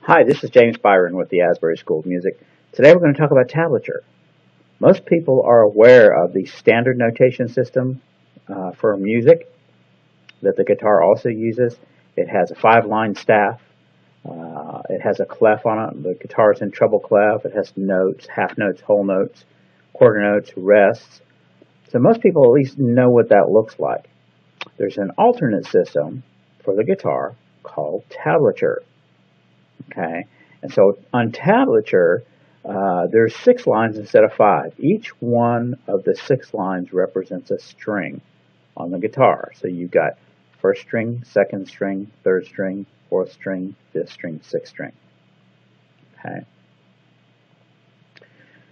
Hi, this is James Byron with the Asbury School of Music. Today we're going to talk about tablature. Most people are aware of the standard notation system for music that the guitar also uses. It has a 5-line staff. It has a clef on it. The guitar is in treble clef. It has notes, half notes, whole notes, quarter notes, rests. So most people at least know what that looks like. There's an alternate system for the guitar called tablature. Okay, and so on tablature, there's 6 lines instead of 5. Each one of the 6 lines represents a string on the guitar. So you've got first string, second string, third string, fourth string, fifth string, sixth string. Okay.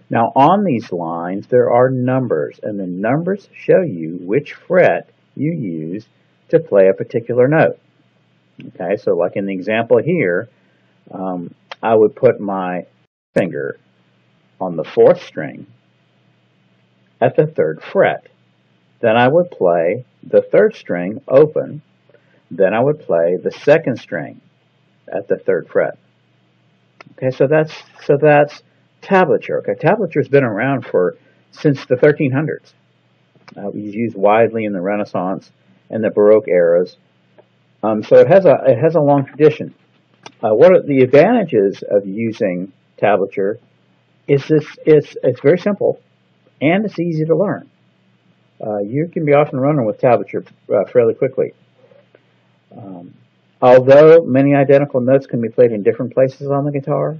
Now on these lines there are numbers, and the numbers show you which fret you use to play a particular note. Okay, so like in the example here, I would put my finger on the 4th string at the 3rd fret. Then I would play the 3rd string open. Then I would play the 2nd string at the 3rd fret. Okay, so that's tablature. Okay, tablature's been around since the 1300s. It was used widely in the Renaissance and the Baroque eras. So it has a long tradition. What are the advantages of using tablature? It's very simple, and it's easy to learn. You can be off and running with tablature fairly quickly. Although many identical notes can be played in different places on the guitar,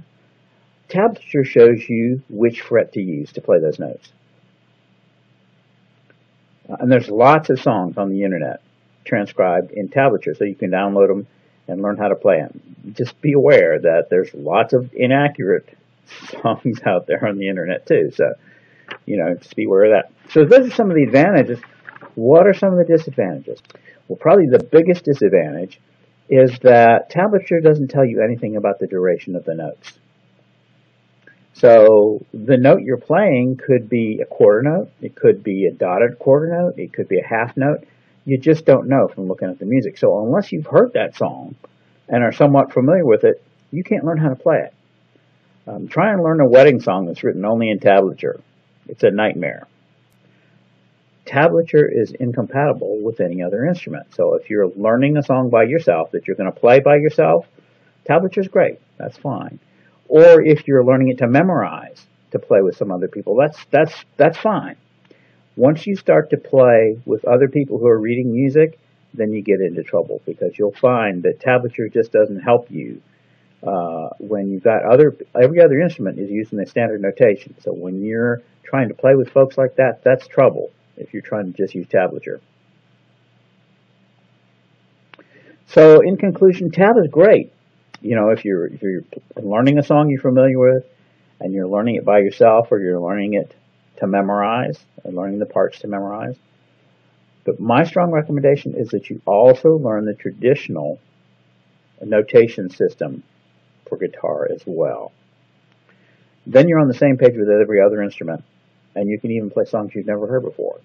tablature shows you which fret to use to play those notes. And there's lots of songs on the internet transcribed in tablature, so you can download them and learn how to play them. Just be aware that there's lots of inaccurate songs out there on the internet too, so just be aware of that. So those are some of the advantages. What are some of the disadvantages? Well, probably the biggest disadvantage is that tablature doesn't tell you anything about the duration of the notes. So the note you're playing could be a quarter note, it could be a dotted quarter note, it could be a half note. You just don't know from looking at the music. So unless you've heard that song and are somewhat familiar with it, you can't learn how to play it. Try and learn a wedding song that's written only in tablature. It's a nightmare. Tablature is incompatible with any other instrument. So if you're learning a song by yourself that you're going to play by yourself, tablature is great. That's fine. Or if you're learning it to memorize to play with some other people, that's fine. Once you start to play with other people who are reading music, then you get into trouble, because you'll find that tablature just doesn't help you when you've got every other instrument is using the standard notation. So when you're trying to play with folks like that, that's trouble if you're trying to just use tablature. So in conclusion, tab is great. If you're learning a song you're familiar with and you're learning it by yourself, or you're learning it to memorize, and learning the parts to memorize. But my strong recommendation is that you also learn the traditional notation system for guitar as well. Then you're on the same page with every other instrument, and you can even play songs you've never heard before.